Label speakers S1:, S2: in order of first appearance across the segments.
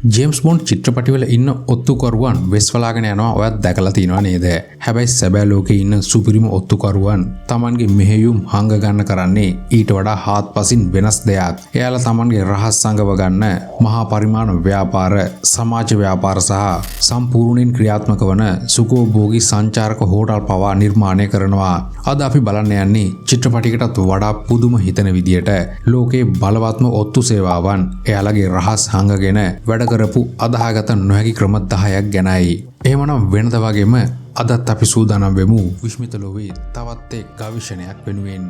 S1: James bond චිත්‍රපටිවල ඉන්න ඔත්තුකරුවන් වෙස්වලාගෙන යනවා ඔයත් දැකලා තියෙනවා නේද? හැබැයි සැබෑ ලෝකේ ඉන්න සුපිරිම ඔත්තුකරුවන් Tamanගේ මෙහෙයුම් හංග ගන්න කරන්නේ ඊට වඩා හාත්පසින් වෙනස් දෙයක්. එයාලා Tamanගේ රහස් සංගව ගන්න මහා පරිමාණ ව්‍යාපාර, සමාජ ව්‍යාපාර සහ සම්පූර්ණයෙන් ක්‍රියාත්මක වන සුඛෝභෝගී සංචාරක හෝටල් පවා නිර්මාණය කරනවා. අද අපි බලන්න යන්නේ චිත්‍රපටයකටත් වඩා පුදුම හිතන විදියට ලෝකේ බලවත්ම ඔත්තු සේවාවන් එයාලගේ රහස් හංගගෙන වැඩ කරපු අදාහගත නොහැකි ක්‍රම 10ක් ගැනයි. එහෙමනම් වෙනද වගේම අදත් අපි සූදානම් වෙමු විශ්මිත ලෝකයේ තවත් එක් ගවේෂණයක් වෙනුවෙන්.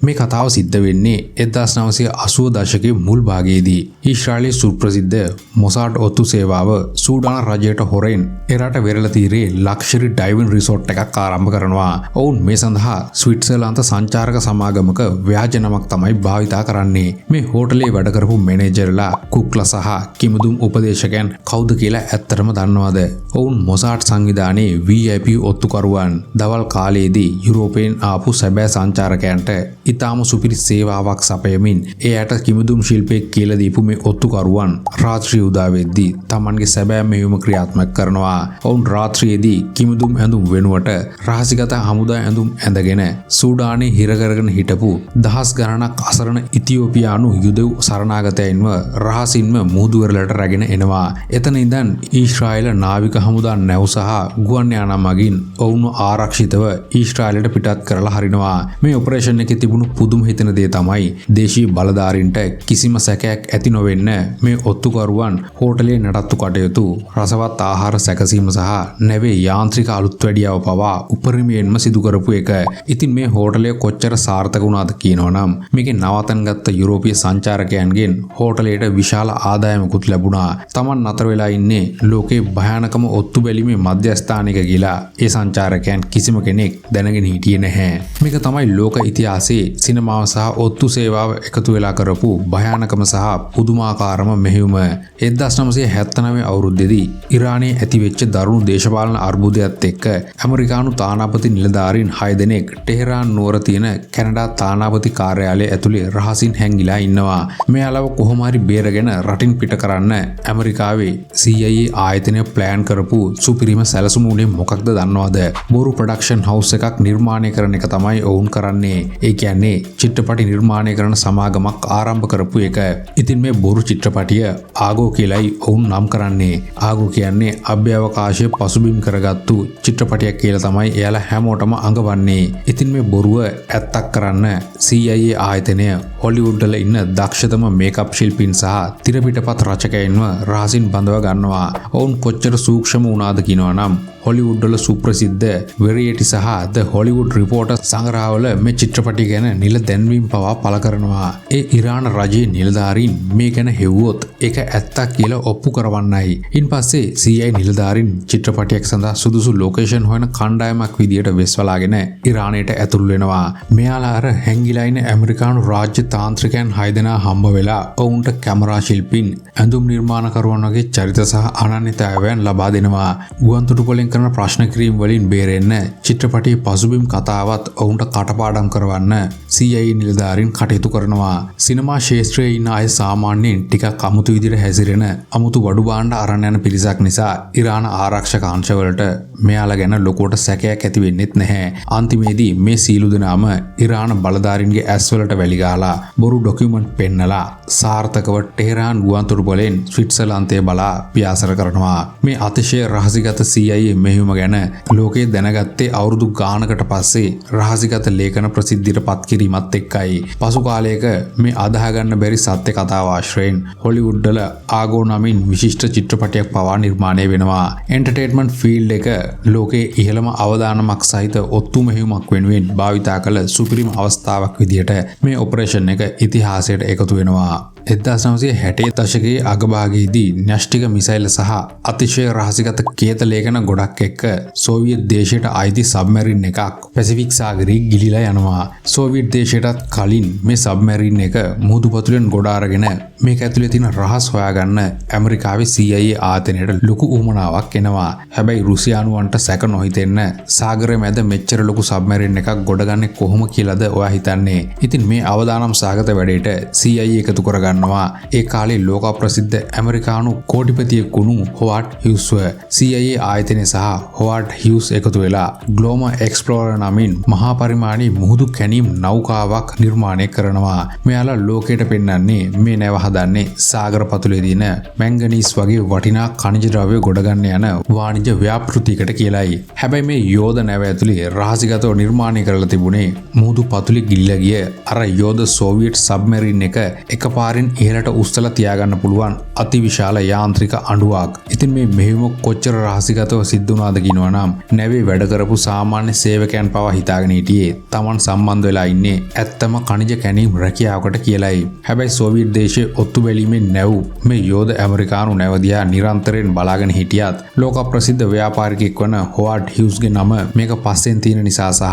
S1: මේ කතාව සිද්ධ වෙන්නේ 1980 දශකයේ මුල් භාගයේදී. ඊශ්‍රායලයේ සුප්‍රසිද්ධ මොසාඩ් ඔත්තු සේවාව සූඩාන රජයට හොරෙන් එරට වෙරළ තීරයේ ලක්ෂරි ඩයිවින් රිසෝට් එකක් ආරම්භ කරනවා. ඔවුන් මේ සඳහා ස්විට්සර්ලන්ත සංචාරක සමාගමක ව්‍යාජ නමක් තමයි භාවිතා කරන්නේ. මේ හෝටලේ වැඩ කරපු මැනේජර්ලා, කුක්ලා සහ කිමුදුම් උපදේශකයන් කවුද කියලා ඇත්තටම දන්නවද? ඔවුන් මොසාඩ් සංවිධානයේ VIP ඔත්තුකරුවන්. දවල් කාලයේදී යුරෝපයෙන් ආපු සැබෑ සංචාරකයන්ට ඉතාම සුපිරි සේවාවක් සපයමින් එයාට කිමුදුම් ශිල්පයේ කියලා දීපු මේ ඔත්තුකරුවන් රාත්‍රී උදා වෙද්දී Tamanගේ සැබෑ මෙහෙයුම ක්‍රියාත්මක කරනවා. ඔවුන් රාත්‍රියේදී කිමුදුම් ඇඳුම් වෙනුවට රහසිගත හමුදා ඇඳුම් ඇඳගෙන සූඩානයේ හිර කරගෙන හිටපු දහස් ගණනක් අසරණ ඉතියෝපියානු යුදෙව් සරණාගතයින්ව රහසින්ම මුහුදු වෙරළට රැගෙන එනවා. එතන ඉඳන් ඊශ්‍රායල නාවික හමුදා නැව් සහ ගුවන් යාන මගින් ඔවුන්ව ආරක්ෂිතව ඊශ්‍රායලට පිටත් කරලා හරිනවා. මේ ඔපරේෂන් එකේ තිබුණු පුදුම හිතෙන දේ තමයි දේශීය බලධාරීන්ට කිසිම සැකයක් ඇති නොවෙන්න මේ ඔත්තුකරුවන් හෝටලේ නඩත්තු කටයුතු, රසවත් ආහාර සැකසීම සහ නැවේ යාන්ත්‍රික අලුත් වැඩියාව පවා උපරිමයෙන්ම සිදු කරපු එක. ඉතින් මේ හෝටලය කොච්චර සාර්ථක වුණාද කියනවනම් මේකේ නවතන් ගත්ත යුරෝපීය සංචාරකයන්ගෙන් හෝටලයට විශාල ආදායමකුත් ලැබුණා. Taman නතර වෙලා ඉන්නේ ලෝකේ භයානකම ඔත්තු බැලීමේ මධ්‍යස්ථානික කියලා ඒ සංචාරකයන් කිසිම කෙනෙක් දැනගෙන හිටියේ නැහැ. මේක තමයි ලෝක ඉතිහාසයේ සිනමාව සහ ඔත්තු සේවාව එකතු වෙලා කරපු භයානකම සහ පුදුමාකාරම මෙහෙයුම. 1979 අවුරුද්දේදී ඉරානයේ ඇතිවෙච්ච දරුණු දේශපාලන අර්බුදයත් එක්ක ඇමරිකානු තානාපති නිලධාරීන් 6 දෙනෙක් ටෙහෙරාන් නුවර තියෙන කැනඩා තානාපති කාර්යාලය ඇතුලේ රහසින් හැංගිලා ඉන්නවා. මේ අලව කොහොම හරි බේරගෙන රටින් පිට කරන්න ඇමරිකාවේ CIA ආයතනය ප්ලෑන් කරපු සුපිරිම සැලසුම උනේ මොකක්ද දන්නවද? බොරු ප්‍රොඩක්ෂන් හවුස් එකක් නිර්මාණය කරන එක තමයි ඔවුන් කරන්නේ. ඒ කියන්නේ චිත්‍රපටි නිර්මාණය කරන සමාගමක් ආරම්භ කරපු එක. ඉතින් මේ බොරු චිත්‍රපටිය ආගෝ කියලායි ඔවුන් නම් කරන්නේ. ආගෝ කියන්නේ අභ්‍යවකාශයේ පසුබිම් කරගත්තු චිත්‍රපටියක් කියලා තමයි එයාලා හැමෝටම අඟවන්නේ. ඉතින් මේ බොරුව ඇත්තක් කරන්න CIA ආයතනය හොලිවුඩ් වල ඉන්න දක්ෂතම මේකප් ශිල්පීන් සහ තිරපිටපත් රචකයින්ව රහසින් බඳව ගන්නවා. ඔවුන් කොච්චර සූක්ෂම වුණාද කියනවනම් හොලිවුඩ් වල සුප්‍රසිද්ධ වෙරියටි සහ ද හොලිවුඩ් රිපෝටර් සංග්‍රහවල මේ චිත්‍රපටි ගැන නිල දැන්වීම් පවා පළ කරනවා. ඒ ඉරාන රජයේ නිලධාරීන් මේ ගැන හෙව්වොත් ඒක ඇත්තක් කියලා ඔප්පු කරවන්නයි. ඉන්පස්සේ CIA නිලධාරීන් චිත්‍රපටයක් සඳහා සුදුසු ලොකේෂන් හොයන කණ්ඩායමක් විදියට වෙස්වලාගෙන ඉරානයට ඇතුල් වෙනවා. මෙයාලා අර හැංගිලා ඉන්න ඇමරිකානු රාජ්‍ය තාන්ත්‍රිකයන් 6 දෙනා හම්බ වෙලා ඔවුන්ට කැමරා ශිල්පීන්, ඇඳුම් නිර්මාණකරුවන් වගේ චරිත සහ අනන්‍යතාවයන් ලබා දෙනවා. ගුවන්තොටුපළෙන් කරන ප්‍රශ්න කිරීම වලින් බේරෙන්න චිත්‍රපටයේ පසුබිම් කතාවත් ඔවුන්ට කටපාඩම් කරවන්න CIA නිලධාරීන් කටයුතු කරනවා. සිනමා ශාස්ත්‍රයේ ඉන්න අය සාමාන්‍යයෙන් ටිකක් අමුතු විදිහට හැසිරෙන අමුතු වඩු බාණ්ඩ අරන් යන පිරිසක් නිසා ඉරාන ආරක්ෂක අංශවලට මෙයාලා ගැන ලොකුවට සැකයක් ඇති වෙන්නෙත් නැහැ. අන්තිමේදී මේ සීලු දෙනාම ඉරාන බලධාරීන්ගේ ඇස්වලට වැලි ගහලා බොරු ඩොකියුමන්ට් පෙන්නලා සාර්ථකව ටෙහෙරාන් ගුවන්තොටුපළෙන් ස්විට්සර්ලන්තය බලා පියාසර කරනවා. මේ අතිශය රහසිගත CIA මෙහෙයුම ගැන ලෝකයේ දැනගත්තේ අවුරුදු ගානකට පස්සේ රහසිගත ලේඛන ප්‍රසිද්ධියට පත් කිරීමත් එක්කයි. පසු කාලයක මේ අදාහ ගන්න බැරි සත්‍ය කතාව ආශ්‍රයෙන් හොලිවුඩ් වල ආගෝ නමින් විශිෂ්ට චිත්‍රපටයක් පවා නිර්මාණය වෙනවා. එන්ටර්ටේන්මන්ට් ෆීල්ඩ් එක ලෝකයේ ඉහළම අවදානමක් සහිත ඔත්තු මෙහෙයුමක් වෙනුවෙන් භාවිතා කළ සුපිරිම අවස්ථාවක් විදියට මේ ඔපරේෂන් එක ඉතිහාසයට එකතු වෙනවා. 1960 දශකයේ අගභාගයේදී න්‍යෂ්ටික මිසයිල් සහ අතිශය රහසිගත කේත ලේඛන ගොඩක් එක්ක සෝවියට් දේශයට අයිති සබ්මැරින් එකක් පැසිෆික් සාගරයේ ගිලිලා යනවා. සෝවියට් දේශයටත් කලින් මේ සබ්මැරින් එක මුහුදු පතුලෙන් ගොඩ අරගෙන මේක ඇතුලේ තියෙන රහස් හොයාගන්න ඇමරිකාවේ CIA ආයතනයට ලොකු උවමනාවක් එනවා. හැබැයි රුසියානුවන්ට සැක නොහිතෙන්න සාගරය මැද මෙච්චර ලොකු සබ්මැරින් එකක් ගොඩගන්නේ කොහොම කියලාද ඔයා හිතන්නේ? ඉතින් මේ අවදානම් සාගත වැඩේට CIA එකතු කරගන්නවා ඒ කාලේ ලෝක ප්‍රසිද්ධ ඇමරිකානු කෝටිපතියෙක් වුණු හොවර්ඩ් හියුස්ව. CIA ආයතනය සහ හොවර්ඩ් හියුස් එකතු වෙලා ග්ලෝමර් එක්ස්ප්ලෝරර් නමින් මහා පරිමාණී මුහුදු කැණීම් නෞකාවක් නිර්මාණය කරනවා. මෙයාලා ලෝකයට පෙන්වන්නේ මේ නැව හදන්නේ සාගර පතුලේ දින මැංගනීස් වගේ වටිනා ඛනිජ ද්‍රව්‍ය ගොඩගන්න යන වාණිජ ව්‍යාපෘතියකට කියලායි. හැබැයි මේ යෝධ නැව ඇතුලේ රහසිගතව නිර්මාණය කරලා තිබුණේ මුහුදු පතුලේ ගිලිලා ගිය අර යෝධ සෝවියට් සබ්මැරින් එක එකපාරින් ඉහළට උස්සලා තියාගන්න පුළුවන් අතිවිශාල යාන්ත්‍රික අඬුවක්. ඉතින් මේ මෙහෙයුම කොච්චර රහසිගතව සිද්ධ වුණාද කියනවා නම් නැවේ වැඩ කරපු සාමාන්‍ය සේවකයන් පවා හිතාගෙන හිටියේ Taman සම්බන්ධ වෙලා ඉන්නේ ඇත්තම ඛනිජ කැණීම් රැකියාවකට කියලායි. හැබැයි සෝවියට් දේශයේ ඔත්තු බැලීමෙන් නැව් මේ යෝධ ඇමරිකානු නැව දිහා නිරන්තරයෙන් බලාගෙන හිටියත් ලෝක ප්‍රසිද්ධ ව්‍යාපාරිකයෙක් වන හොවර්ඩ් හියුස්ගේ නම මේක පස්සෙන් තියෙන නිසා සහ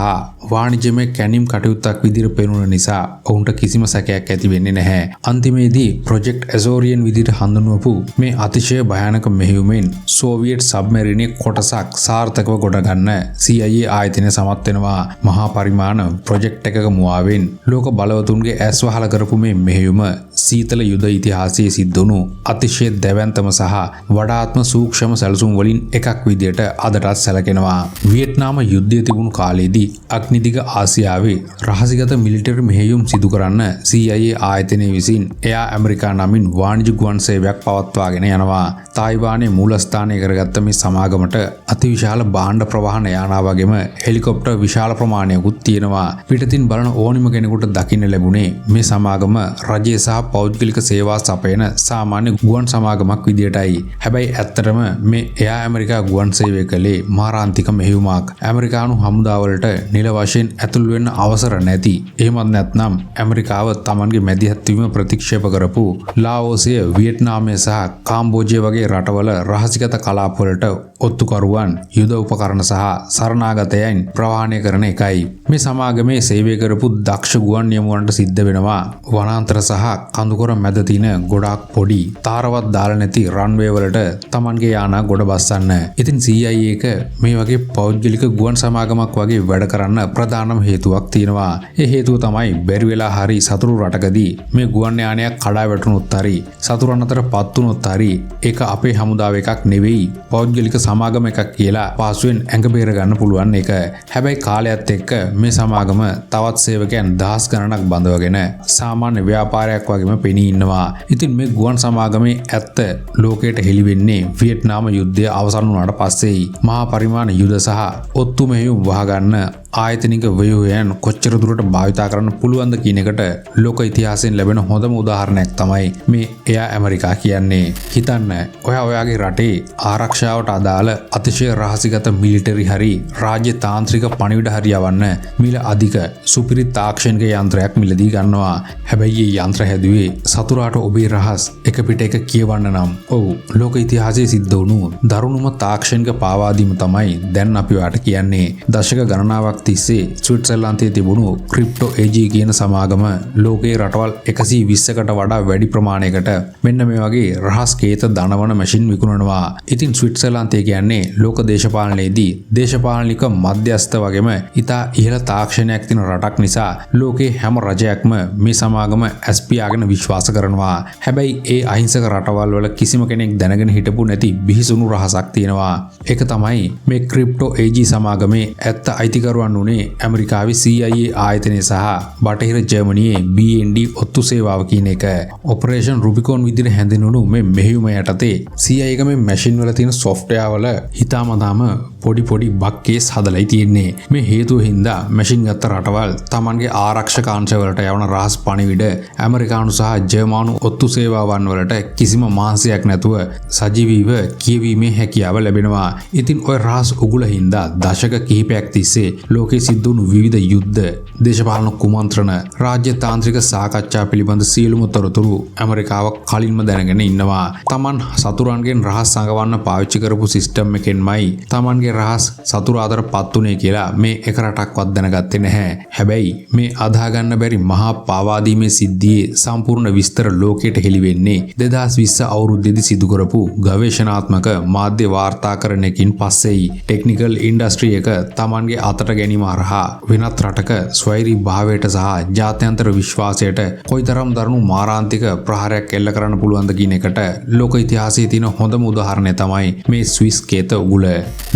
S1: වාණිජමය කැණීම් කටයුත්තක් විදිහට පෙනුන නිසා ඔවුන්ට කිසිම සැකයක් ඇති වෙන්නේ නැහැ. අන්තිමේදී ප්‍රොජෙක්ට් ඇසෝරියන් විදිහට හඳුන්වපු මේ අතිශය භයානක මෙහෙයුමෙන් සෝවියට් සබ්මැරිනේ කොටසක් සාර්ථකව ගොඩගන්න CIA ආයතනය සමත් වෙනවා. මහා පරිමාණ ප්‍රොජෙක්ට් එකක මුවාවෙන් ලෝක බලවතුන්ගේ ඇස් වහලා කරපු මේ මෙහෙයුම සීතල යුද ඉතිහාසයේ සිද්ධ වුණු අතිශය දැවැන්තම සහ වඩාත්ම සූක්ෂම සැලසුම් වලින් එකක් විදිහට අදටත් සැලකෙනවා. වියට්නාම යුද්ධය තිබුණු කාලේදී අග්නිදිග ආසියාවේ රහසිගත මිලිටරි මෙහෙයුම් සිදු කරන්න CIA ආයතනය විසින් එයා ඇමරිකා නමින් වාණිජ ගුවන් සේවයක් පවත්වාගෙන යනවා. තායිවානයේ මූලස්ථානය කරගත්ත මේ සමාගමට අතිවිශාල භාණ්ඩ ප්‍රවාහන යානා වගේම හෙලිකොප්ටර් විශාල ප්‍රමාණයකුත් තියෙනවා. පිටතින් බලන ඕනිම කෙනෙකුට දකින්න ලැබුණේ මේ සමාගම රජයේ සහ පෞද්ගලික සේවා සපයන සාමාන්‍ය ගුවන් සමාගමක් විදියටයි. හැබැයි ඇත්තටම මේ එයා ඇමරිකා ගුවන් සේවය කළේ මාරාන්තික මෙහෙයුමක්. ඇමරිකානු හමුදාවලට නිල වශයෙන් ඇතුල් වෙන්න අවසර නැති. එහෙමත් නැත්නම් ඇමරිකාව Tamanගේ මැදිහත් වීම ප්‍රතික්ෂේප කරපු ලාओසය, වියට්නාමය සහ කාම්බෝජය වගේ රටවල රහසිගත කලාපවලට ඔත්තුකරුවන් යුද උපකරණ සහ සරණාගතයන් ප්‍රවාහනය කරන එකයි. මේ සමාගමේ සේවය කරපු දක්ෂ ගුවන් නියමුවන්ට සිද්ධ වෙනවා වනාන්තර සහ කඳුකොර මැද තියෙන ගොඩක් පොඩි තාරවත් දාලා නැති රන්වේ වලට Tamanගේ යානා ගොඩ බස්සන්න. ඉතින් CIA එක මේ වගේ පෞද්ගලික ගුවන් සමාගමක් වගේ වැඩ කරන්න ප්‍රධානම හේතුවක් තියෙනවා. ඒ හේතුව තමයි බැරි වෙලා හරි සතුරු රටකදී මේ ගුවන් යානයක් කඩා වැටුණොත් හරි සතුරන් අතර පත් වුණොත් හරි ඒක අපේ හමුදාව එකක් නෙවෙයි පෞද්ගලික සමාගම එකක් කියලා පාසුවෙන් ඇඟ බේර ගන්න පුළුවන් එක. හැබැයි කාලයත් එක්ක මේ සමාගම තවත් සේවකයන් දහස් ගණනක් බඳවගෙන සාමාන්‍ය ව්‍යාපාරයක් වගේම පෙනී ඉන්නවා. ඉතින් මේ ගුවන් සමාගමේ ඇත්ත ලෝකයට හෙළි වෙන්නේ වියට්නාම යුද්ධය අවසන් වුණාට පස්සේයි. මහා පරිමාණ යුද සහ ඔත්තු මෙහෙයුම් වහගන්න ආයතනික ව්‍යුහයන් කොච්චර දුරට භාවිතා කරන්න පුළුවන්ද කියන එකට ලෝක ඉතිහාසයෙන් ලැබෙන හොඳම උදාහරණයක් තමයි මේ එයා ඇමරිකා කියන්නේ. හිතන්න ඔයාගේ රටේ ආරක්ෂාවට අදාළ අතිශය රහසිගත මිලිටරි හරි රාජ්‍ය තාන්ත්‍රික පණිවිඩ හරි යවන්න මිල අධික සුපිරි තාක්ෂණික යන්ත්‍රයක් මිලදී ගන්නවා. හැබැයි මේ යන්ත්‍ර හැදුවේ සතුරාට ඔබේ රහස් එක පිට එක කියවන්න නම්. ඔව් ලෝක ඉතිහාසයේ සිද්ධ වුණු දරුණුම තාක්ෂණික පාවාදීම තමයි දැන් අපි වාට කියන්නේ. දශක ගණනාවක් තිස්සේ ස්විට්සර්ලන්තයේ තිබුණු ක්‍රිප්ටෝ AG කියන සමාගම ලෝකයේ රටවල් 120කට වඩා වැඩි ප්‍රමාණයකට මෙන්න මේ වගේ රහස් කේත දනවන මැෂින් විකුණනවා. ඉතින් ස්විට්සර්ලන්තය කියන්නේ ලෝක දේශපාලනයේදී දේශපාලනික මධ්‍යස්ථ වගේම ඉතා ඉහළ තාක්ෂණයක් තියෙන රටක් නිසා ලෝකේ හැම රජයක්ම මේ සමාගම ඇස්පියාගෙන විශ්වාස කරනවා. හැබැයි ඒ අහිංසක රටවල් වල කිසිම කෙනෙක් දැනගෙන හිටපු නැති බිහිසුණු රහසක් තියෙනවා. ඒක තමයි මේ ක්‍රිප්ටෝ AG සමාගමේ ඇත්ත අයිතිකරුවන් උනේ ඇමරිකාවේ CIA ආයතනය සහ බටහිර ජර්මනියේ BND ඔත්තු සේවාව කියන එක. ඔපරේෂන් රුබිකෝන් විදිහට හැඳින්වුණු මේ මෙහෙයුම යටතේ CIA එක මේ මැෂින් වල තියෙන සොෆ්ට්වෙයාර් වල හිතාමතාම පොඩි බග් කේස් හදලායි තියෙන්නේ. මේ හේතුව හින්දා මැෂින් ගත්ත රටවල් Tamanගේ ආරක්ෂක අංශවලට යවන රහස් පණිවිඩ ඇමරිකානු සහ ජර්මනු ඔත්තු සේවාවන් වලට කිසිම මාංශයක් නැතුව සජීවීව කියවීමේ හැකියාව ලැබෙනවා. ඉතින් ওই රහස් උගුල හින්දා දශක කිහිපයක් තිස්සේ ලෝකයේ සිද්ධ වුණු විවිධ යුද්ධ, දේශපාලන කුමන්ත්‍රණ, රාජ්‍ය තාන්ත්‍රික සාකච්ඡා පිළිබඳ සියලුම තොරතුරු ඇමරිකාව කලින්ම දැනගෙන ඉන්නවා. Taman සතුරන්ගෙන් රහස් සංගවන්න පාවිච්චි කරපු සිස්ටම් එකෙන්මයි Tamanගේ රහස් සතුරු අතරපත් උනේ කියලා මේ එක රටක්වත් දැනගත්තේ නැහැ. හැබැයි මේ අදා ගන්න බැරි මහා පාවාදීමේ සිද්ධියේ සම්පූර්ණ විස්තර ලෝකයට හෙළි වෙන්නේ 2020 අවුරුද්දේදී සිදු කරපු ගවේෂණාත්මක මාධ්‍ය වාර්තාකරණයකින් පස්සෙයි. ටෙක්නිකල් ඉන්ඩස්ට්‍රි එක Tamanගේ අතට ගැනීම හරහා වෙනත් රටක ස්වෛරී භාවයට සහ ජාත්‍යන්තර විශ්වාසයට කොයිතරම් දරුණු මාරාන්තික ප්‍රහාරයක් එල්ල කරන්න පුළුවන්ද කියන එකට ලෝක ඉතිහාසයේ තියෙන හොඳම උදාහරණය තමයි මේ ස්විස් කේත උගුල.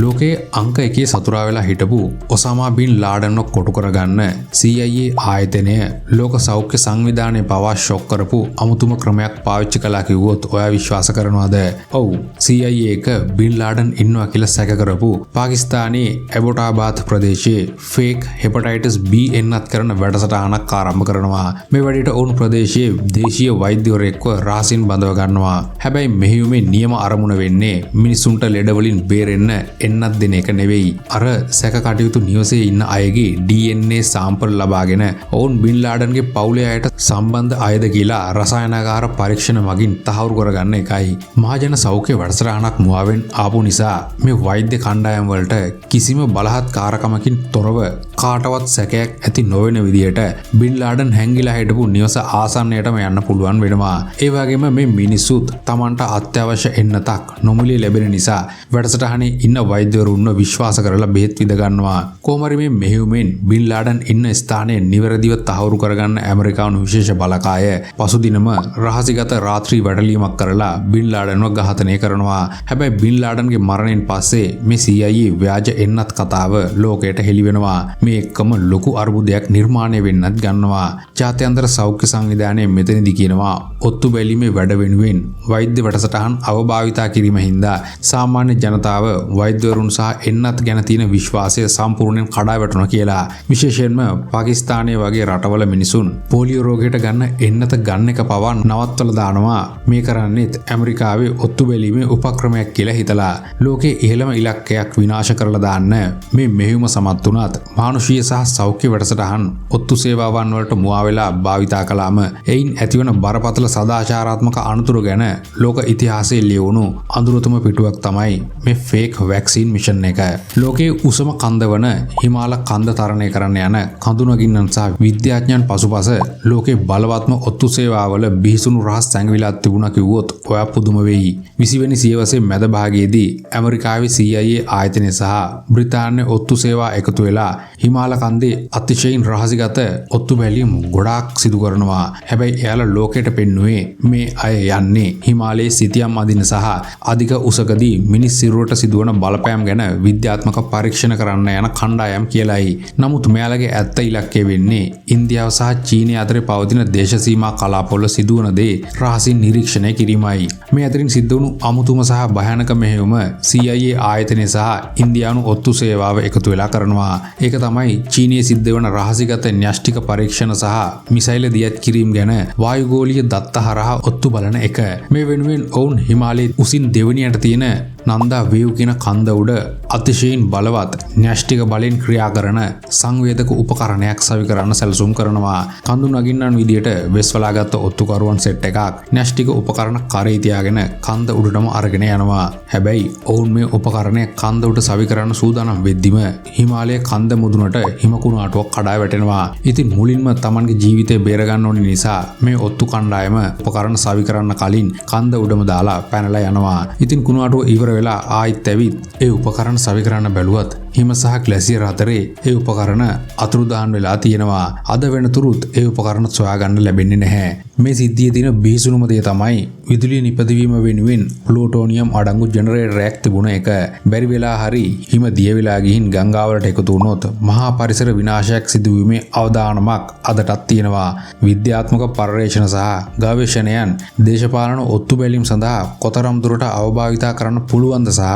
S1: ලෝකයේ අංක 1 සතුරා වෙලා හිටපු ඔසාමා බින් ලාඩන්ව කොටු කරගන්න CIA ආයතනය ලෝක සෞඛ්‍ය සංවිධානය පවා ෂොක් කරපු අමුතුම ක්‍රමයක් පාවිච්චි කළා කිව්වොත් ඔයා විශ්වාස කරනවද? ඔව්, CIA එක බින් ලාඩන් ඉන්නවා කියලා සැක කරපු පාකිස්තානයේ ඇබොටාබාද් ප්‍රදේශයේ ෆේක් හෙපටයිටිස් B එන්නත් කරන වැඩසටහනක් ආරම්භ කරනවා. මේ වැඩේට ඔවුන් ප්‍රදේශයේ දේශීය වෛද්‍යවරයෙක්ව රහසින් බඳව ගන්නවා. හැබැයි මෙහෙයුමේ නියම අරමුණ වෙන්නේ මිනිසුන්ට ලෙඩ වලින් බේරෙන්න එන්නත් දෙන එක නෙවෙයි. අර සැක කටයුතු නිවසේ ඉන්න අයගේ DNA සාම්පල් ලබාගෙන ඔවුන් බින් ලාඩන්ගේ පවුලේ අයට සම්බන්ධ අයද කියලා රසායනාගාර පරීක්ෂණ මගින් තහවුරු කරගන්න එකයි. මහජන සෞඛ්‍ය වැඩසටහනක් මුවාවෙන් ආපු නිසා මේ වෛද්‍ය කණ්ඩායම් වලට කිසිම බලහත්කාරකමකින් තොරව කාටවත් සැකයක් ඇති නොවන විදියට බින් ලාඩන් හැංගිලා හිටපු නිවස ආසන්නයටම යන්න පුළුවන් වෙනවා. ඒ වගේම මේ මිනිස්සුත් Tamanට අත්‍යවශ්‍ය එන්නතක් නොමිලේ ලැබෙන නිසා වැඩසටහනේ ඉන්න වෛද්‍යවරුන්ව විශ්වාස කරලා බෙහෙත් විඳ ගන්නවා. කොහොමරි මේ මෙහෙයුමෙන් බින් ලාඩන් ඉන්න ස්ථානය නිවැරදිව තහවුරු කරගන්න ඇමරිකානු විශේෂ බලකාය පසුදිනම රහසිගත රාත්‍රී වැටලීමක් කරලා බින් ලාඩන්ව ඝාතනය කරනවා. හැබැයි බින් ලාඩන්ගේ මරණයෙන් පස්සේ මේ CIA ව්‍යාජ එන්නත් කතාව ලෝකයට හෙළි වෙනවා. මේ එක්කම ලොකු අර්බුදයක් නිර්මාණය වෙන්නත් ගන්නවා. ජාත්‍යන්තර සෞඛ්‍ය සංවිධානය මෙතනදී කියනවා ඔත්තු බැලීමේ වැඩ වෙනුවෙන් වෛද්‍ය වැඩසටහන් අවභාවිතා කිරීම හින්දා සාමාන්‍ය ජනතාව වෛද්‍යවරුන් සහ එන්නත් ගැන තියෙන විශ්වාසය සම්පූර්ණයෙන් කඩා වැටුණා කියලා. විශේෂයෙන්ම පාකිස්තානයේ වගේ රටවල මිනිසුන් පොලියෝ රෝගයට ගන්න එන්නත ගන්න එක පවා නවත්වලා දානවා. මේ කරන්නේත් ඇමරිකාවේ ඔත්තු බැලීමේ උපක්‍රමයක් කියලා හිතලා. ලෝකයේ ඉහළම ඉලක්කයක් විනාශ කරලා දාන්න මේ මෙහෙයුම සමත් වුණත් මානුෂීය සහ සෞඛ්‍ය වැඩසටහන් ඔත්තු සේවාවන් වලට මුවා වෙලා භාවිතා කළාම එයින් ඇතිවන බරපතල සදාචාරාත්මක අනතුරු ගැන ලෝක ඉතිහාසයේ ලියවුණු අඳුරතුම පිටුවක් තමයි මේ ෆේක් වැක්සින් මිෂන් එක. ලෝකයේ උසම කන්ද වන හිමාල කන්ද තරණය කරන්න යන කඳුනගින්නන් සහ විද්‍යාඥයන් පසුපස ලෝකයේ බලවත්ම ඔත්තු සේවාවල බිහිසුණු රහස් සැඟවිලා තිබුණා කිව්වොත් ඔයා පුදුම වෙයි. 20 වෙනි සියවසේ මැද භාගයේදී ඇමරිකාවේ CIA ආයතනය සහ බ්‍රිතාන්‍ය ඔත්තු සේවා එකතු වෙලා හිමාල කන්දේ අතිශයින් රහසිගත ඔත්තු බැලීම් ගොඩාක් සිදු කරනවා. හැබැයි එයාලා ලෝකයට පෙන්නුවේ මේ අය යන්නේ හිමාලයේ සිතියම් අදින සහ අධික උසකදී මිනිස් සිරුරට සිදුවන බලපෑම් ගැන විද්‍යාත්මක පරීක්ෂණ කරන්න යන කණ්ඩායම් කියලායි. නමුත් මෙයාලගේ ඇත්ත ඉලක්කය වෙන්නේ ඉන්දියාව සහ චීනය අතරේ පවතින දේශ සීමා කලාපවල සිදුවන දේ රහසින් නිරීක්ෂණය කිරීමයි. මේ අතරින් සිද්ධ වුණු අමුතුම සහ භයානක මෙහෙයුම CIA ආයතනය සහ ඉන්දියානු ඔත්තු සේවාව එකතු වෙලා කරනවා. ඒක තමයි චීනයේ සිද්ධ වන රහසිගත න්‍යෂ්ටික පරීක්ෂණ සහ මිසයිල දියත් කිරීම ගැන වායුගෝලීය දත්ත හරහා ඔත්තු බලන එක. මේ වෙනුවෙන් ඔවුන් හිමාලයේ උසින් දෙවනියට තියෙන නන්දා වේව් කියන කන්ද උඩ අතිශයින් බලවත් න්‍යෂ්ටික බලෙන් ක්‍රියා කරන සංවේදක උපකරණයක් සවි කරන්න සැලසුම් කරනවා. කඳු නගින්නන් විදියට වෙස්වලාගත්ත ඔත්තුකරුවන් සෙට් එකක් න්‍යෂ්ටික උපකරණ කරේ තියාගෙන කන්ද උඩටම අරගෙන යනවා. හැබැයි ඔවුන් මේ උපකරණය කන්ද උඩ සවි කරන්න සූදානම් වෙද්දිම හිමාලයේ කන්ද මුදුනට හිමකුණාටුවක් කඩා වැටෙනවා. ඉතින් මුලින්ම Tamanගේ ජීවිතය බේර ගන්න ඕන නිසා මේ ඔත්තු කණ්ඩායම උපකරණ සවි කරන්න කලින් කන්ද උඩම දාලා පැනලා යනවා. ඉතින් කුණාටුව ඉවර වෙලා ආයිත් ඇවිත් ඒ උපකරණ සවි කරන්න බැලුවත් හිම සහ ග්ලැසියර් අතරේ ඒ උපකරණ අතුරුදහන් වෙලා තියෙනවා. අද වෙනතුරුත් ඒ උපකරණ සොයාගන්න ලැබෙන්නේ නැහැ. මේ සිද්ධියේ තියෙන බිහිසුණුම දේ තමයි විදුලිය නිපදවීම වෙනුවෙන් ප්ලූටෝනියම් අඩංගු ජෙනරේටරයක් තිබුණ එක. බැරි වෙලා හරි හිම දිය වෙලා ගිහින් ගංගාවලට එකතු වුණොත් මහා පරිසර විනාශයක් සිදුවීමේ අවදානමක් අදටත් තියෙනවා. විද්‍යාත්මක පර්යේෂණ සහ ගවේෂණයන් දේශපාලන ඔත්තු බැලීම් සඳහා කොතරම් දුරට අවභාවිතා කරන්න පුළුවන්ද සහ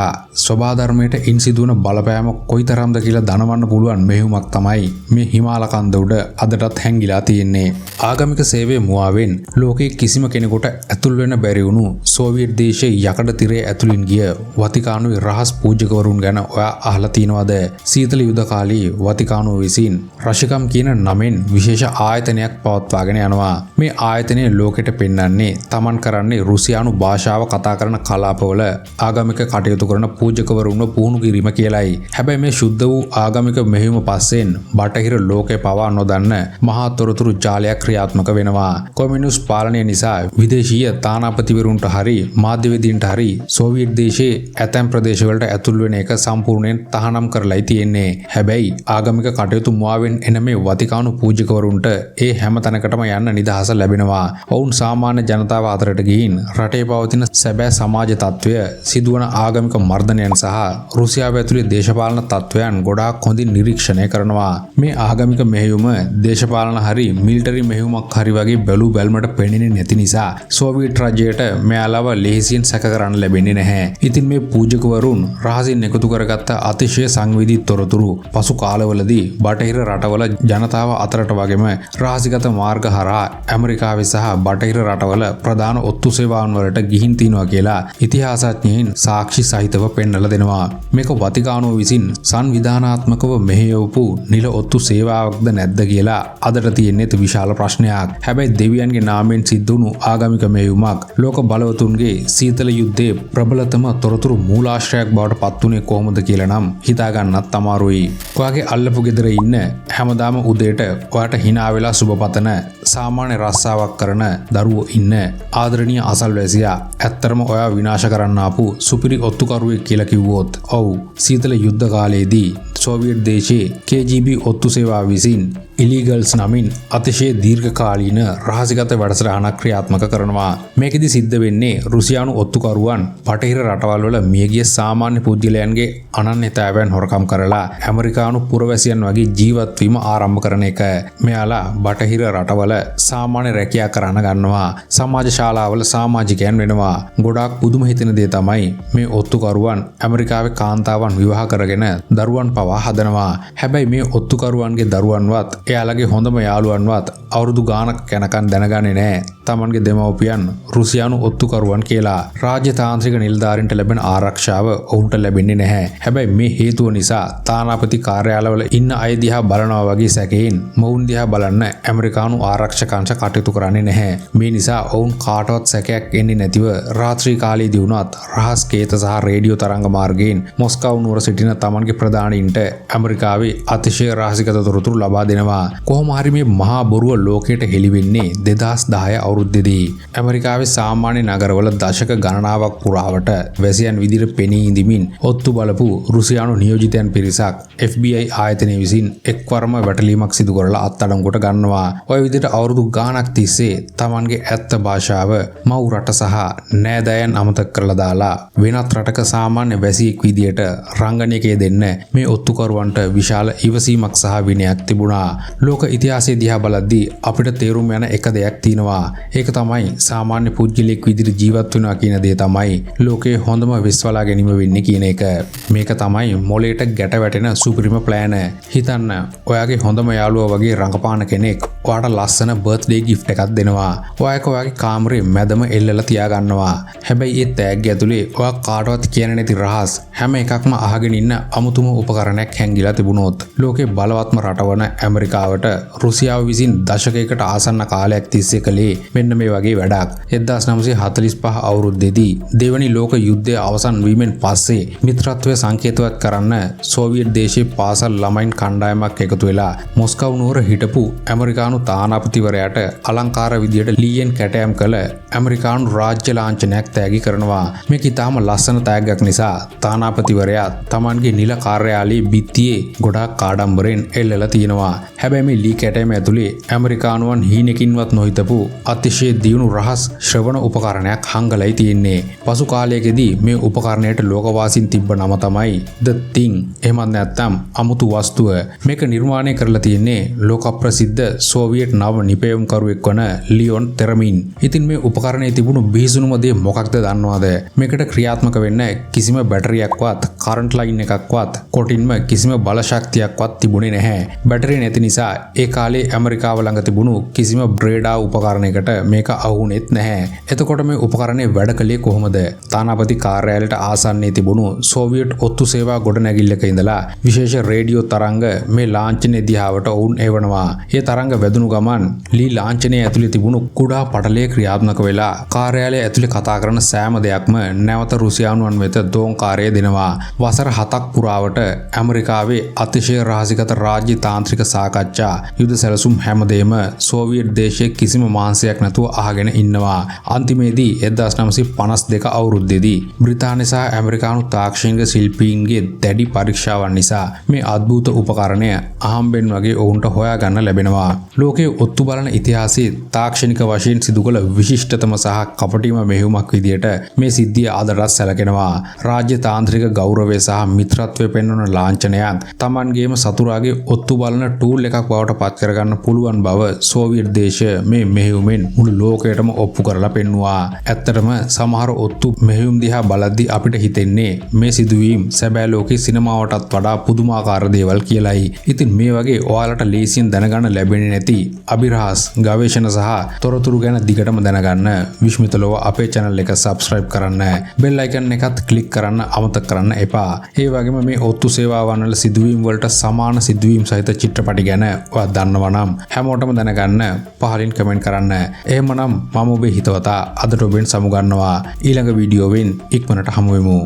S1: ස්වභාව ධර්මයට ඉන් සිදුවන බලපෑම කොයිතරම්ද කියලා දනවන්න පුළුවන් මෙහෙයුමක් තමයි මේ හිමාල කන්ද උඩ අදටත් හැංගිලා තියෙන්නේ. ආගමික සේවයේ මුවාවෙන් ලෝකයේ කිසිම කෙනෙකුට ඇතුල් වෙන්න බැරි වුණු සෝවියට් දේශයේ යකඩ තිරේ ඇතුලින් ගිය වතිකානුවේ රහස් පූජකවරුන් ගැන ඔයා අහලා තියෙනවද? සීතල යුද කාලේ වතිකානුව විසින් රෂිකම් කියන නමෙන් විශේෂ ආයතනයක් පවත්වාගෙන යනවා. මේ ආයතනය ලෝකෙට පෙන්වන්නේ තමන් කරන්නේ රුසියානු භාෂාව කතා කරන කලාපවල ආගමික කටයුතු කරන පූජකවරුන්ව පුහුණු කිරීම කියලයි. හැබැයි මේ ශුද්ධ වූ ආගමික මෙහෙයුම පස්සෙන් බටහිර ලෝකේ පවා නොදන්න මහා තොරතුරු ජාලයක් ක්‍රියාත්මක වෙනවා. කොමියුනිස්ට් පාලනය නිසා විදේශීය තානාපතිවරුන්ට හරි මාධ්‍යවේදීන්ට හරි සෝවියට් දේශයේ ඇතැම් ප්‍රදේශවලට ඇතුල් වෙන එක සම්පූර්ණයෙන් තහනම් කරලායි තියෙන්නේ. හැබැයි ආගමික කටයුතු මුවාවෙන් එන මේ වතිකානු පූජකවරුන්ට ඒ හැම තැනකටම යන්න නිදහස ලැබෙනවා. ඔවුන් සාමාන්‍ය ජනතාව අතරට ගිහින් රටේ පවතින සැබෑ සමාජ තත්ත්වය, සිදුවන ආගමික මර්ධනයන් සහ රුසියාව ඇතුලේ දේශපාලන තත්ත්වයන් ගොඩාක් හොඳින් නිරීක්ෂණය කරනවා. මේ ආගමික මෙහෙයුම දේශපාලන හරි මිලිටරි මෙහෙයුමක් හරි වගේ බැලු බැල්මට පෙනෙන්නේ නැති නිසා සෝවියට් රජයට මෙයාලව ලේසියෙන් සැක කරන්න ලැබෙන්නේ නැහැ. ඉතින් මේ පූජකවරුන් රහසින් එකතු කරගත්ත අතිශය සංවේදී තොරතුරු පසු කාලවලදී බටහිර රටවල ජනතාව අතරට වගේම රහසිගත මාර්ග හරහා ඇමරිකාවේ සහ බටහිර රටවල ප්‍රධාන ඔත්තු සේවාවන් වලට ගිහින් තිනවා කියලා ඉතිහාසඥයින් සාක්ෂි සහිතව පෙන්වලා දෙනවා. මේක වතිකානුව විසින් සංවිධානාත්මකව මෙහෙයවපු නිල ඔත්තු සේවාවක්ද නැද්ද කියලා අදට තියෙන්නේ විශාල ප්‍රශ්නයක්. හැබැයි දෙවියන්ගේ නාමයෙන් සිද්ධ වුණු ආගමික මෙහෙයුමක් ලෝක බලවතුන්ගේ සීතල යුද්ධයේ ප්‍රබලතම තොරතුරු මූලාශ්‍රයක් බවට පත්ුනේ කොහොමද කියලා නම් හිතා ගන්නත් අමාරුයි. ඔයාගේ අල්ලපු ගෙදර ඉන්න හැමදාම උදේට ඔයාට hina වෙලා සුබපතන සාමාන්‍ය රස්සාවක් කරන දරුවෝ ඉන්න ආදරණීය අසල්වැසියා ඇත්තරම ඔයා විනාශ කරන්න ආපු සුපිරි ඔත්තුකරුවෙක් කියලා කිව්වොත් ඔව්, සීතල යුද්ධ කාලයේදී සෝවියට් දේශයේ KGB ඔත්තු සේවාව විසින් ඉලීගල්ස් නමින් අතිශය දීර්ඝකාලීන රහසිගත වැඩසටහනක් ක්‍රියාත්මක කරනවා. මේකෙදි සිද්ධ වෙන්නේ රුසියානු ඔත්තුකරුවන් බටහිර රටවල් වල මියගිය සාමාන්‍ය පුද්ගලයන්ගේ අනන්‍යතාවයන් හොරකම් කරලා ඇමරිකානු පුරවැසියන් වගේ ජීවත් වීම ආරම්භ කරන එක. මෙයාලා බටහිර රටවල සාමාන්‍ය රැකියා කරන්න ගන්නවා. සමාජ ශාලාවල සමාජිකයන් වෙනවා. ගොඩාක් පුදුම හිතෙන දේ තමයි මේ ඔත්තුකරුවන් ඇමරිකාවේ කාන්තාවන් විවාහ කරගෙන දරුවන් පවා හදනවා. හැබැයි මේ ඔත්තුකරුවන්ගේ දරුවන්වත් එයාලගේ හොඳම යාළුවන්වත් අවුරුදු ගානක් යනකන් දැනගන්නේ නැහැ තමන්ගේ දෙමව්පියන් රුසියානු ඔත්තුකරුවන් කියලා. රාජ්‍ය තාන්ත්‍රික නිලධාරීන්ට ලැබෙන ආරක්ෂාව ඔවුන්ට ලැබෙන්නේ නැහැ. හැබැයි මේ හේතුව නිසා තානාපති කාර්යාලවල ඉන්න අය දිහා බලනවා වගේ සැකයෙන් මොවුන් දිහා බලන්න ඇමරිකානු ආරක්ෂක අංශ කටයුතු කරන්නේ නැහැ. මේ නිසා ඔවුන් කාටවත් සැකයක් එන්නේ නැතිව රාත්‍රී කාලයේදී වුණත් රහස් කේත සහ රේඩියෝ තරංග මාර්ගයෙන් මොස්කව් නුවර සිටින තමන්ගේ ප්‍රධානීන්ට ඇමරිකාවේ අතිශය රහසිගත තොරතුරු ලබා දෙනවා. කොහොම හරි මේ මහා බොරුව ලෝකයට හෙළි වෙන්නේ 2010 අවුරුද්දේදී. ඇමරිකාවේ සාමාන්‍ය නගරවල දශක ගණනාවක් පුරාවට වැසියන් විදිහට පෙනී ඉඳමින් ඔත්තු බලපු රුසියානු නියෝජිතයන් පිරිසක් FBI ආයතනය විසින් එක්වරම වැටලීමක් සිදු කරලා අත්අඩංගුවට ගන්නවා. ඔය විදිහට අවුරුදු ගාණක් තිස්සේ තමන්ගේ ඇත්ත භාෂාව මව් රට සහ නෑදෑයන් අමතක කරලා දාලා වෙනත් රටක සාමාන්‍ය වැසියෙක් විදිහට රංගනයකේ දෙන්න මේ ඔත්තුකරුවන්ට විශාල ඉවසීමක් සහ විනයක් තිබුණා. ලෝක ඉතිහාසයේ දිහා බලද්දී අපිට තේරුම් යන එක දෙයක් තියෙනවා. ඒක තමයි සාමාන්‍ය පුද්ගලයෙක් විදිහට ජීවත් වෙනවා කියන දේ තමයි ලෝකයේ හොඳම විශ්වලා ගැනීම වෙන්නේ කියන එක. මේක තමයි මොලේට ගැට වැටෙන සුපිරිම ප්ලෑන. හිතන්න, ඔයාගේ හොඳම යාළුවා වගේ රඟපාන කෙනෙක් ඔයාට ලස්සන බර්ත්ඩේ ගිෆ්ට් එකක් දෙනවා. ඔයා ඔයාගේ කාමරේ මැදම එල්ලලා තියාගන්නවා. හැබැයි ඒ තෑග්ග ඇතුලේ ඔයා කාටවත් කියන්නේ නැති රහස් හැම එකක්ම අහගෙන ඉන්න අමුතුම උපකරණයක් හැංගිලා තිබුණොත් ලෝකේ බලවත්ම රටවන ඇමරිකාවට රුසියාව විසින් දශකයකට ආසන්න කාලයක් තිස්සේ කළේ මෙන්න මේ වගේ වැඩක්. 1945 අවුරුද්දේදී දෙවැනි ලෝක යුද්ධය අවසන් වීමෙන් පස්සේ මිත්‍රත්වය සංකේතවත් කරන්න සෝවියට් දේශයේ පාසල් ළමයින් කණ්ඩායමක් එකතු වෙලා මොස්කව් නුවර හිටපු ඇමරිකානු තානාපතිවරයාට අලංකාර විදියට ලීයෙන් කැටයම් කළ ඇමරිකානු රාජ්‍ය ලාංඡනයක් තෑගි කරනවා. මේක ඉතාම ලස්සන තෑග්ගක් නිසා තානාපතිවරයා තමන්ගේ නිල කාර්යාලයේ බිත්තියේ ගොඩාක් ආඩම්බරෙන් එල්ලලා තියෙනවා. හැබැයි මේ ලී කැටයම ඇතුලේ ඇමරිකානුවන් හීනකින්වත් නොහිතපු අතිශය දියුණු රහස් ශ්‍රවණ උපකරණයක් හංගලයි තියෙන්නේ. පසු කාලයකදී මේ උපකරණයට ලෝකවාසීන් තිබ්බ නම තමයි The Thing. එහෙමත් නැත්නම් අමුතු වස්තුව. මේක නිර්මාණය කරලා තියෙන්නේ ලෝක ප්‍රසිද්ධ සෝවියට් නව නිපැයුම්කරුවෙක් වන ලියොන් තෙරමින්. ඉතින් මේ උපකරණයේ තිබුණු බිහිසුණුම දේ මොකක්ද දන්නවද? මේකට ක්‍රියාත්මක වෙන්න කිසිම බැටරියක්වත් කරන්ට් ලයින් එකක්වත් කොටින්ම කිසිම බල ශක්තියක්වත් තිබුණේ නැහැ. බැටරිය නැති නිසා ඒ කාලේ ඇමරිකාව ළඟ තිබුණු කිසිම බ්‍රේඩා උපකරණයකට මේක අහුුනේත් නැහැ. එතකොට මේ උපකරණය වැඩ කළේ කොහොමද? තානාපති කාර්යාලයට ආසන්නයේ තිබුණු සෝවියට් ඔත්තු සේවා ගොඩනැගිල්ලක ඉඳලා විශේෂ රේඩියෝ තරංග මේ ලාංඡනයේ දිහාවට ඔවුන් එවනවා. ඒ තරංග වැදුණු ගමන් ලී ලාංඡනයේ ඇතුලේ තිබුණු කුඩා පටලයේ ක්‍රියාත්මක වෙලා කාර්යාලය ඇතුලේ කතා කරන සෑම දෙයක්ම නැවත රුසියානුවන් වෙත දෝංකාරය දෙනවා. වසර 7ක් පුරාවට ඇමරිකාවේ අතිශය රහසිගත රාජ්‍ය තාන්ත්‍රික සාකච්ඡා යුද සැලසුම් හැමදේම සෝවියට් දේශයේ කිසිම මාංශයක් නැතුව අහගෙන ඉන්නවා. අන්තිමේදී 1952 අවුරුද්දේදී බ්‍රිතාන්‍ය සහ ඇමරිකානු තාක්ෂණික ශිල්පීන්ගේ දැඩි පරීක්ෂාවන් නිසා මේ අద్භූත උපකරණය අහම්බෙන් වගේ ඔවුන්ට හොයාගන්න ලැබෙනවා. ලෝකයේ ඔත්තු බලන ඉතිහාසයේ තාක්ෂණික වශයෙන් සිදු කළ විශිෂ්ටතම සහ කපටිම මෙහෙයුමක් විදියට මේ සිද්ධිය ආදරත් සැලකෙනවා. රාජ්‍ය තාන්ත්‍රික ගෞරවය සහ මිත්‍රත්වය පෙන්වන ලාංඡනයක් Tamanගේම සතුරාගේ ඔත්තු බලන ටූල් එකක් බවට පත් කරගන්න පුළුවන් බව සෝවියට් දේශය මේ මෙහෙයුමෙන් මුළු ලෝකයටම ඔප්පු කරලා පෙන්වුවා. ඇත්තටම සමහර ඔත්තු මෙහෙයුම් දිහා බලද්දී අපිට හිතෙන්නේ මේ සිදුවීම් සැබෑ ලෝකයේ සිනමාවටත් වඩා පුදුමාකාර දේවල් කියලායි. ඉතින් මේ වගේ ඔයාලට ලේසියෙන් දැනගන්න ලැබෙන්නේ නැති අභිරහස් ගවේෂණ සහ තොරතුරු ගැන දිගටම දැනගන්න විශ්මිත ලෝව අපේ channel එක subscribe කරන්න. bell icon එකත් click කරන්න අමතක කරන්න එපා. ඒ වගේම මේ ඔත්තු සේවාවන් වල සිදුවීම් වලට සමාන සිදුවීම් සහිත චිත්‍රපටි ගැන ඔයා දන්නවා නම් හැමෝටම දැනගන්න පහලින් comment කරන්න. එහෙමනම් මම ඔබේ හිතවතා අදට ඔබෙන් සමුගන්නවා. ඊළඟ වීඩියෝවෙන් ඉක්මනට හමු වෙමු.